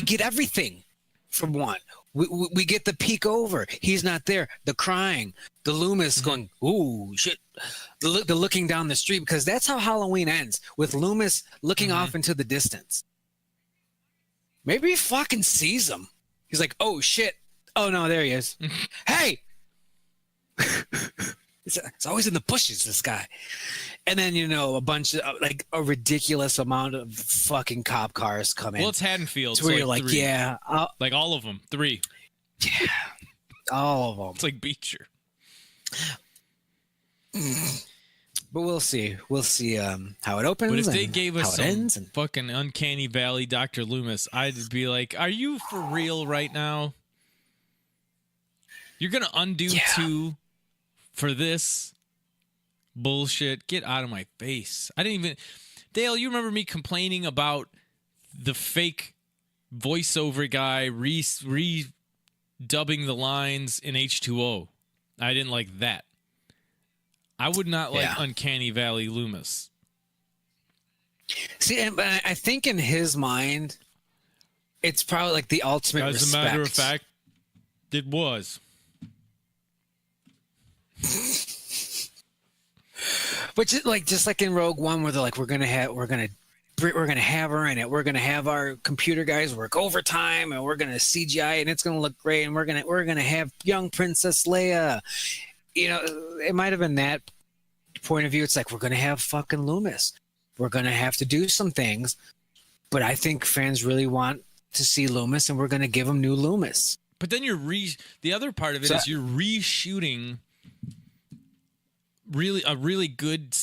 get everything from 1. We get the peek over. He's not there. The crying, the Loomis going, ooh shit, the looking down the street, because that's how Halloween ends, with Loomis looking off into the distance. Maybe he fucking sees him. He's like, oh shit. Oh no, there he is. Hey! It's always in the bushes, this guy. And then, you know, a bunch of, like, a ridiculous amount of fucking cop cars come in. Well, it's Haddonfield. It's where you're like, 3. yeah. Like all of them. 3. Yeah. All of them. It's like Beecher. But we'll see. We'll see how it opens. But if they gave us some and fucking Uncanny Valley Dr. Loomis, I'd be like, are you for real right now? You're going to undo 2 for this bullshit? Get out of my face. I didn't even... Dale, you remember me complaining about the fake voiceover guy redubbing the lines in H2O? I didn't like that. I would not like Uncanny Valley Loomis. See, and I think in his mind, it's probably like the ultimate respect. As a matter of fact, it was. But just like in Rogue One, where they're like, we're gonna have her in it. We're gonna have our computer guys work overtime, and we're gonna CGI, and it's gonna look great, and we're gonna have young Princess Leia. You know, it might have been that point of view. It's like, we're gonna have fucking Loomis. We're gonna have to do some things, but I think fans really want to see Loomis, and we're gonna give them new Loomis. But then the other part of it is you're reshooting a really good,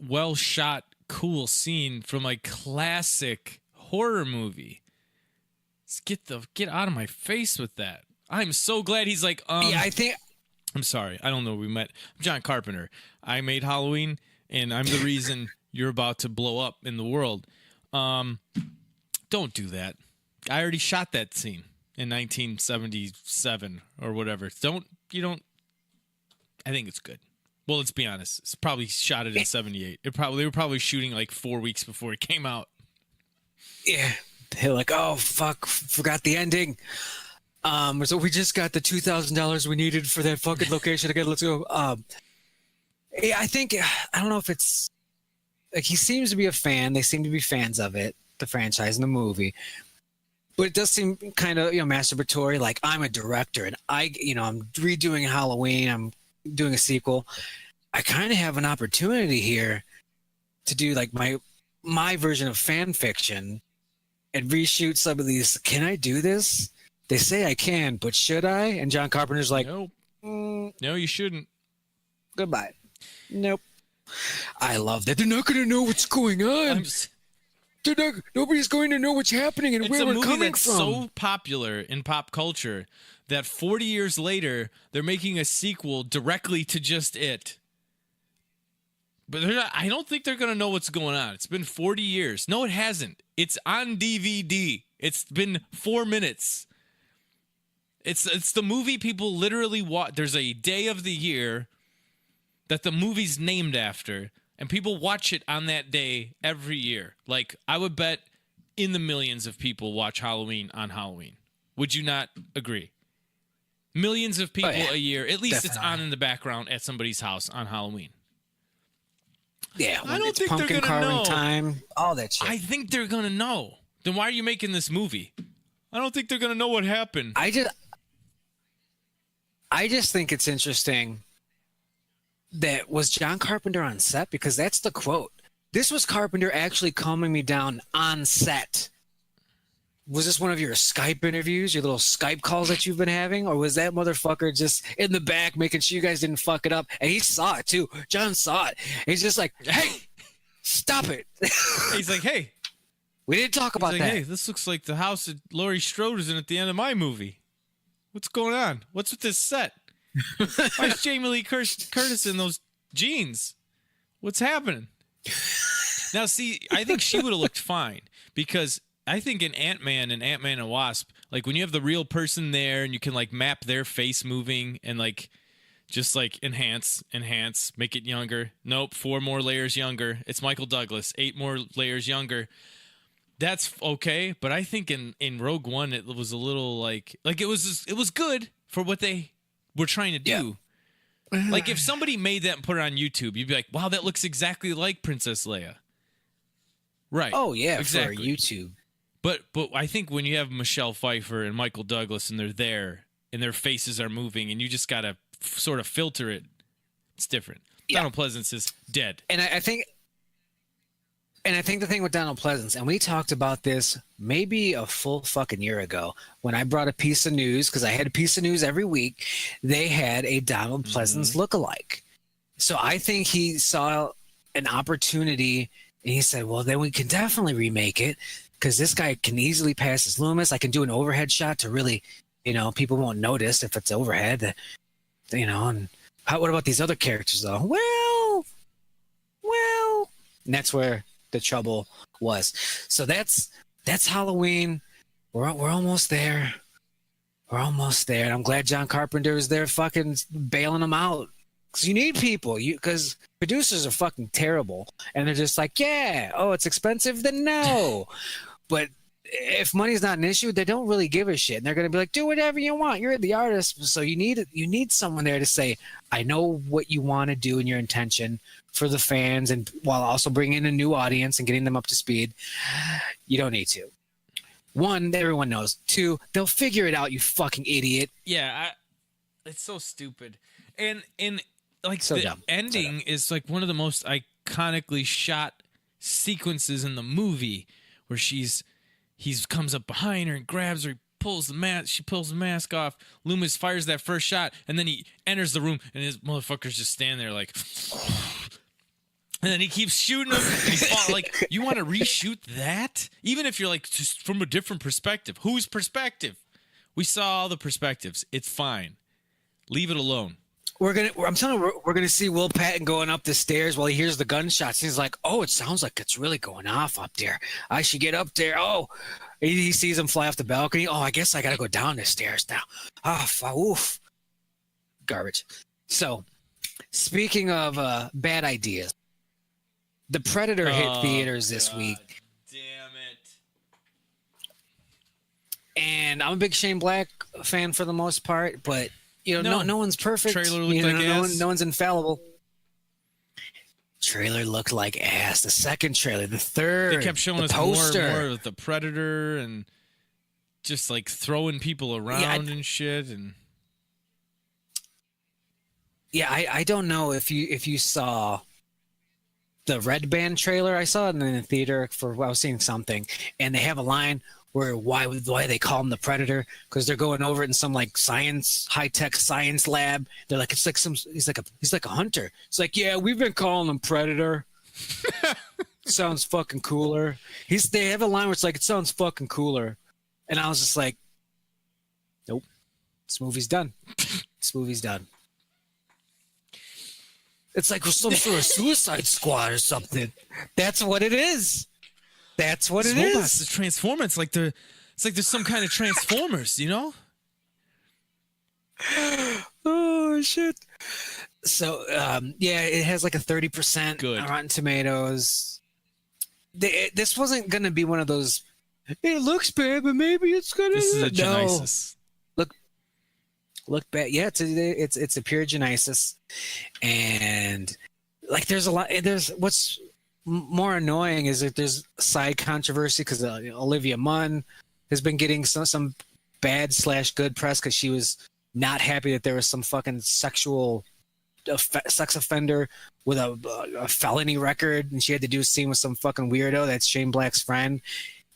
well shot, cool scene from a classic horror movie. Get out of my face with that. I'm so glad he's like, I think I'm sorry, I don't know we met. I'm John Carpenter. I made Halloween, and I'm the reason you're about to blow up in the world. Don't do that. I already shot that scene in 1977 or whatever. I think it's good. Well, let's be honest. It's probably shot it in 78. They were probably shooting like 4 weeks before it came out. Yeah. They're like, oh, fuck, forgot the ending. So we just got the $2,000 we needed for that fucking location. Okay, let's go. I think, I don't know if it's, like, he seems to be a fan. They seem to be fans of it, the franchise and the movie. But it does seem kind of, masturbatory. Like, I'm a director, and I'm redoing Halloween. I'm doing a sequel. I kind of have an opportunity here to do like my my version of fan fiction and reshoot some of these. Can I do this? They say I can, but should I? And John Carpenter's like, nope. No, you shouldn't. Goodbye. Nope. I love that. They're not going to know what's going on. Nobody's going to know what's happening and where we're coming from. It's a movie that's so popular in pop culture that 40 years later, they're making a sequel directly to just it. But I don't think they're going to know what's going on. It's been 40 years. No, it hasn't. It's on DVD. It's been 4 minutes. It's the movie people literally watch. There's a day of the year that the movie's named after, and people watch it on that day every year. Like, I would bet in the millions of people watch Halloween on Halloween. Would you not agree? Millions of people a year. At least Definitely. It's on in the background at somebody's house on Halloween. Yeah, I don't it's think they're pumpkin gonna carving know. time, all that shit. I think they're going to know. Then why are you making this movie? I don't think they're going to know what happened. I just think it's interesting that was John Carpenter on set, because that's the quote. This was Carpenter actually calming me down on set. Was this one of your Skype interviews, your little Skype calls that you've been having? Or was that motherfucker just in the back making sure you guys didn't fuck it up? And he saw it too. John saw it. He's just like, hey, stop it. He's like, hey. We didn't talk about He's like, that. hey, this looks like the house that Laurie Strode's in at the end of my movie. What's going on? What's with this set? Why is Jamie Lee Curtis in those jeans? What's happening? Now, see, I think she would have looked fine, because I think in Ant-Man and Wasp, like when you have the real person there and you can like map their face moving and like just like enhance, make it younger. Nope, 4 more layers younger. It's Michael Douglas, 8 more layers younger. That's okay, but I think in Rogue One it was a little like it was good for what they were trying to do. Yeah. Like if somebody made that and put it on YouTube, you'd be like, "Wow, that looks exactly like Princess Leia." Right. Oh yeah, exactly. for YouTube. But I think when you have Michelle Pfeiffer and Michael Douglas and they're there and their faces are moving and you just got to sort of filter it, it's different. Yeah. Donald Pleasance is dead. And I think the thing with Donald Pleasance, and we talked about this maybe a full fucking year ago when I brought a piece of news, because I had a piece of news every week. They had a Donald Pleasance lookalike. So I think he saw an opportunity and he said, well, then we can definitely remake it, because this guy can easily pass as Loomis. I can do an overhead shot to really, people won't notice if it's overhead, and what about these other characters though? Well, and that's where the trouble was. So that's Halloween. We're almost there. We're almost there. And I'm glad John Carpenter is there fucking bailing them out. Because you need people. Because producers are fucking terrible. And they're just like, yeah, oh, it's expensive? Then no. But if money's not an issue, they don't really give a shit. And they're going to be like, do whatever you want. You're the artist. So you need someone there to say, I know what you want to do and your intention for the fans, and while also bringing in a new audience and getting them up to speed. You don't need to. 1, everyone knows. 2, they'll figure it out, you fucking idiot. Yeah, it's so stupid. And like so the dumb. ending is like one of the most iconically shot sequences in the movie, where he comes up behind her and grabs her, she pulls the mask off, Loomis fires that first shot, and then he enters the room and his motherfucker's just standing there like and then he keeps shooting him and he's like, you want to reshoot that? Even if you're like just from a different perspective. Whose perspective? We saw all the perspectives. It's fine. Leave it alone. I'm telling you, we're gonna see Will Patton going up the stairs while he hears the gunshots. He's like, "Oh, it sounds like it's really going off up there. I should get up there." Oh, he sees him fly off the balcony. Oh, I guess I gotta go down the stairs now. Oof, garbage. So, speaking of bad ideas, The Predator hit theaters this week. Damn it! And I'm a big Shane Black fan for the most part, but. No one's perfect. Trailer looked like ass. No one's infallible. Trailer looked like ass. The second trailer, the third. They kept showing us poster. more and more of the Predator and just like throwing people around and shit. And yeah, I don't know if you saw the Red Band trailer. I saw it in the theater I was seeing something, and they have a line where why they call him the Predator, because they're going over it in some like high tech science lab. They're like, it's like he's like a hunter. It's like, yeah, we've been calling him Predator. Sounds fucking cooler. They have a line where it's like, it sounds fucking cooler, and I was just like, nope, this movie's done. This movie's done. It's like some sort of Suicide Squad or something. That's what it is. That's what it is. The Transformers, it's like there's some kind of Transformers, you know? Oh shit. So yeah, it has like a 30% Good. Rotten Tomatoes. This wasn't gonna be one of those. It looks bad, but maybe it's gonna. This is a Genesis. Look bad. Yeah, it's a pure Genesis, and like there's a lot. There's what's more annoying is that there's side controversy because Olivia Munn has been getting some bad / good press because she was not happy that there was some fucking sexual sex offender with a felony record, and she had to do a scene with some fucking weirdo that's Shane Black's friend,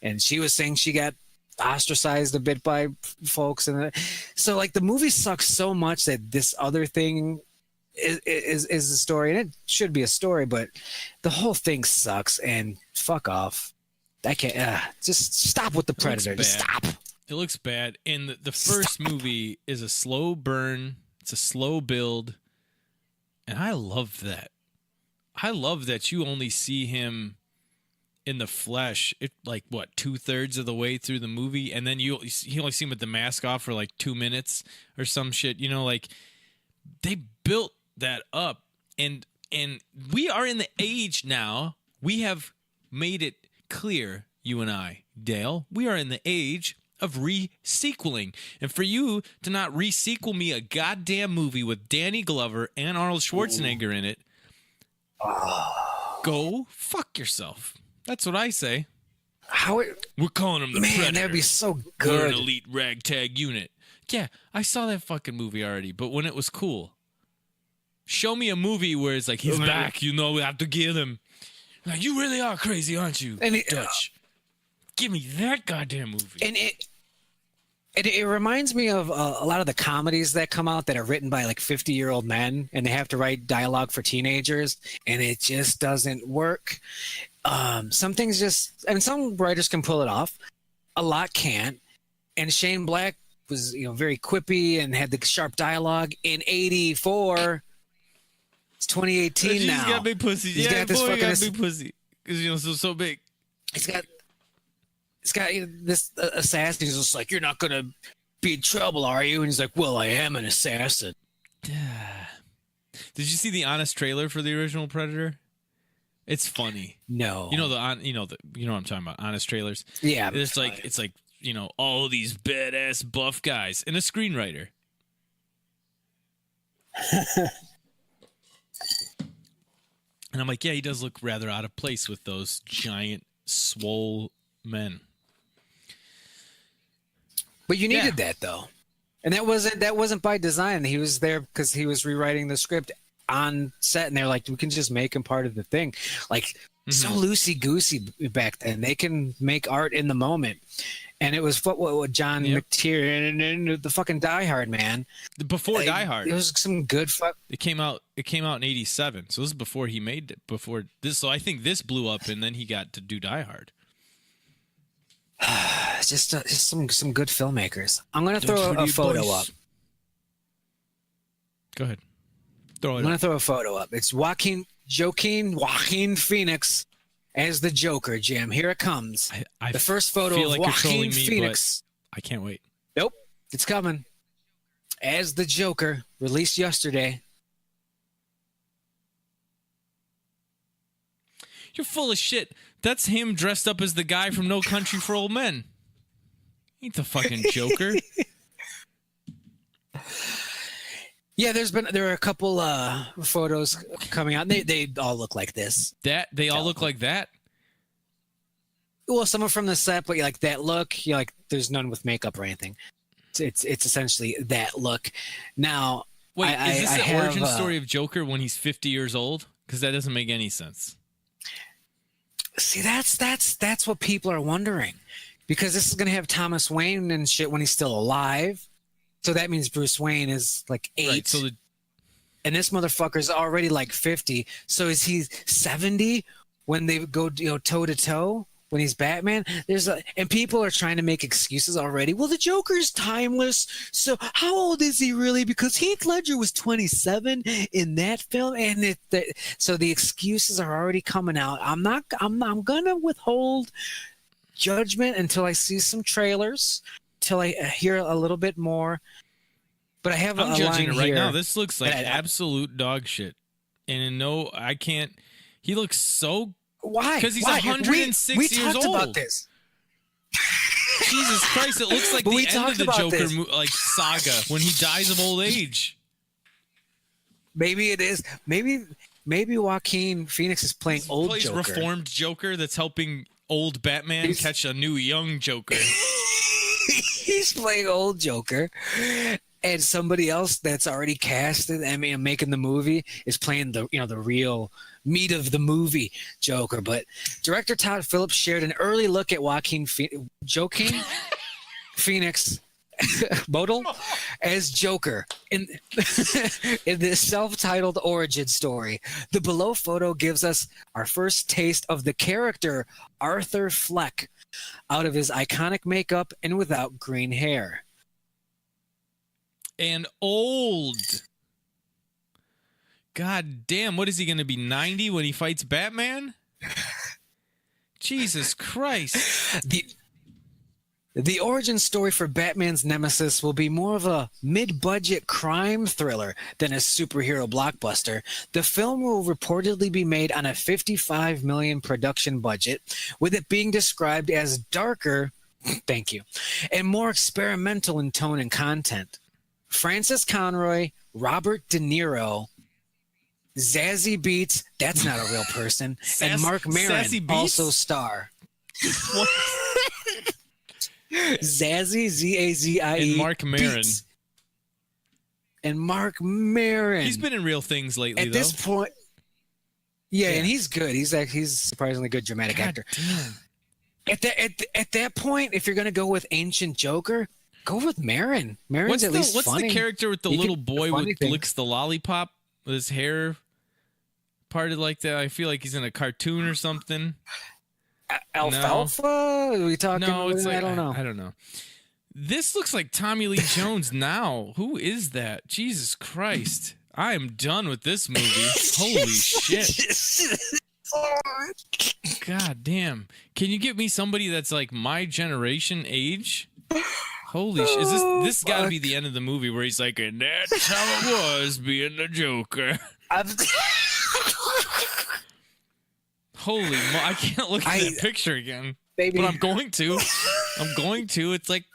and she was saying she got ostracized a bit by folks, and so like the movie sucks so much that this other thing is the story, and it should be a story, but the whole thing sucks, and fuck off. I can't. Just stop with the Predator. Just stop. It looks bad. And the first movie is a slow burn. It's a slow build, and I love that. I love that you only see him in the flesh, like what, 2/3 of the way through the movie, and then you only see him with the mask off for like 2 minutes or some shit. You know, like they built that up, and we are in the age now. We have made it clear, you and I, Dale, we are in the age of re-sequeling. And for you to not re-sequel me a goddamn movie with Danny Glover and Arnold Schwarzenegger in it, go fuck yourself. That's what I say. We're calling him the Predator. Man, that'd be so good. We're an elite ragtag unit. Yeah, I saw that fucking movie already, but when it was cool. Show me a movie where it's like, he's back, you know, we have to get him. Like, you really are crazy, aren't you, Dutch? Give me that goddamn movie. And it reminds me of a lot of the comedies that come out that are written by like 50-year-old men, and they have to write dialogue for teenagers, and it just doesn't work. Some things just, I mean, some writers can pull it off. A lot can't. And Shane Black was, very quippy and had the sharp dialogue in '84. It's 2018 now. He's got big pussy. He's got big pussy. Because, so big. He's got this assassin. He's just like, you're not going to be in trouble, are you? And he's like, well, I am an assassin. Did you see the Honest trailer for the original Predator? It's funny. No. You know what I'm talking about, Honest trailers? Yeah. It's like all these badass buff guys and a screenwriter. And I'm like, yeah, he does look rather out of place with those giant, swole men. But you needed that, though. And that wasn't by design. He was there because he was rewriting the script on set, and they're like, we can just make him part of the thing. Like, so loosey-goosey back then. They can make art in the moment. And it was what John McTiernan and the fucking Die Hard, man. Before Die Hard. It was some good fuck. It came out in '87. So this is before he made it. Before this, so I think this blew up, and then he got to do Die Hard. Just some good filmmakers. I'm gonna throw a photo up. Go ahead. I'm gonna throw a photo up. It's Joaquin Phoenix as the Joker, Jim. Here it comes. I the first photo feel of like Joaquin Phoenix. I can't wait. Nope, it's coming. As the Joker, released yesterday. You're full of shit. That's him dressed up as the guy from No Country for Old Men. Ain't the fucking Joker. Yeah, there are a couple photos coming out. They all look like this. They all look like that? Well, some are from the set, but like that look, like there's none with makeup or anything. It's essentially that look. Now, wait, is this the origin story of Joker when he's 50 years old? Because that doesn't make any sense. See, that's what people are wondering, because this is gonna have Thomas Wayne and shit when he's still alive. So that means Bruce Wayne is like 8. Right. So and this motherfucker's already like 50. So is he 70 when they go, toe to toe when he's Batman? And people are trying to make excuses already. Well, the Joker's timeless. So how old is he really? Because Heath Ledger was 27 in that film, and so the excuses are already coming out. I'm gonna withhold judgment until I see some trailers, till I hear a little bit more. But I'm judging it right here now. This looks like absolute dog shit. And no, I can't. He looks so. Why? Because he's Why? 106 we years talked old. about this. Jesus Christ! It looks like the end of the Joker saga when he dies of old age. Maybe it is. Maybe Joaquin Phoenix is playing old plays Joker. Reformed Joker that's helping old Batman catch a new young Joker. He's playing old Joker. And somebody else that's already casted, making the movie, is playing the real meat of the movie Joker. But director Todd Phillips shared an early look at Joaquin Phoenix Bodal as Joker in this self-titled origin story. The below photo gives us our first taste of the character Arthur Fleck out of his iconic makeup and without green hair. And old. God damn, what is he going to be, 90 when he fights Batman? Jesus Christ. The origin story for Batman's nemesis will be more of a mid-budget crime thriller than a superhero blockbuster. The film will reportedly be made on a $55 million production budget, with it being described as darker, thank you, and more experimental in tone and content. Francis Conroy, Robert De Niro, Zazie Beetz, that's not a real person, and Mark Maron also star. What? Zazie, Z-A-Z-I-E. And Mark Maron. Beetz. And Mark Maron. He's been in real things lately, At this point, yeah, and he's good. He's surprisingly good dramatic actor. Damn. At that point, if you're going to go with Ancient Joker, go with Maron. Maron's at least funny. What's the character with the little boy who licks the lollipop with his hair parted like that? I feel like he's in a cartoon or something. Alfalfa? Are we talking? No, it's like, I don't know. I don't know. This looks like Tommy Lee Jones now. Who is that? Jesus Christ. I am done with this movie. Holy shit. God damn. Can you get me somebody that's like my generation age? Holy shit. Is this got to be the end of the movie where he's like, and that's how it was being the Joker. Holy I can't look at that picture again. Baby. But I'm going to. It's like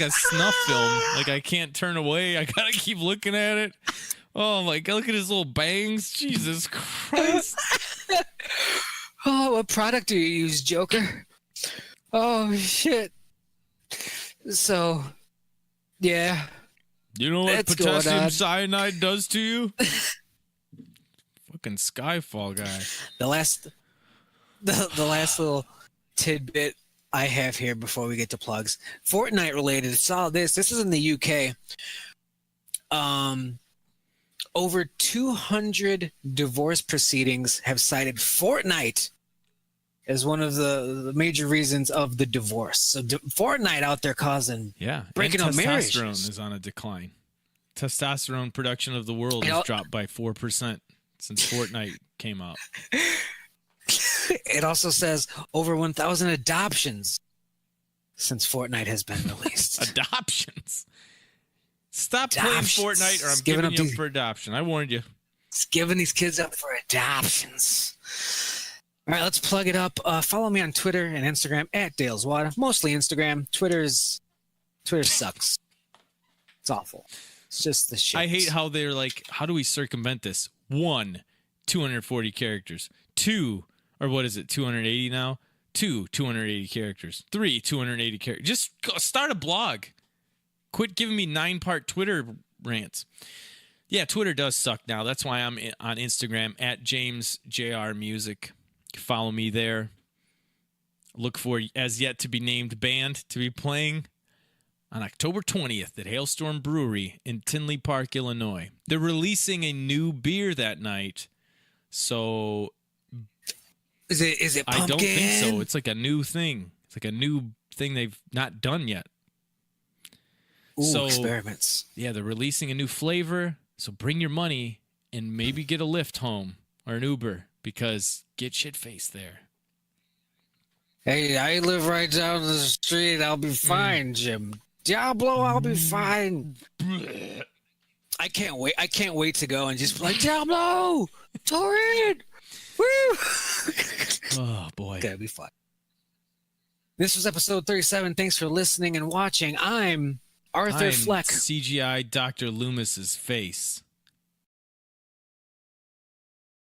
a snuff film. Like I can't turn away. I gotta keep looking at it. Oh my god, look at his little bangs. Jesus Christ. Oh, what product do you use, Joker? Oh shit. So yeah. You know what potassium cyanide does to you? Fucking Skyfall guy. The last little tidbit I have here before we get to plugs. Fortnite related. Saw this. This is in the UK. Over 200 divorce proceedings have cited Fortnite as one of the major reasons of the divorce. So Fortnite out there causing breaking up marriages. Testosterone is on a decline. Testosterone production of the world has dropped by 4% since Fortnite came out. It also says over 1,000 adoptions since Fortnite has been released. Adoptions? Stop playing Fortnite or I'm giving you up for adoption. I warned you. It's giving these kids up for adoptions. All right, let's plug it up. Follow me on Twitter and Instagram at Dale's Water. Mostly Instagram. Twitter sucks. It's awful. It's just the shit. I hate how they're like, how do we circumvent this? 1, 240 characters. 2, or what is it, 280 now? 2, 280 characters. 3, 280 characters. Just start a blog. Quit giving me 9-part Twitter rants. Yeah, Twitter does suck now. That's why I'm on Instagram at JamesJRMusic. Follow me there. look for as yet to be named band to be playing on October 20th at Hailstorm Brewery in Tinley Park, Illinois. They're releasing a new beer that night. So Is it pumpkin? I don't think so. It's like a new thing. It's like a new thing they've not done yet. Ooh, so experiments. Yeah, they're releasing a new flavor. So bring your money and maybe get a Lyft home or an Uber because get shit-faced there. Hey, I live right down the street. I'll be fine, Jim. Diablo, I'll be fine. I can't wait. I can't wait to go and just be like, Diablo, Torrid, woo! Oh, boy. That'd be fun. This was episode 37. Thanks for listening and watching. I'm Arthur Fleck. CGI Dr. Loomis's face.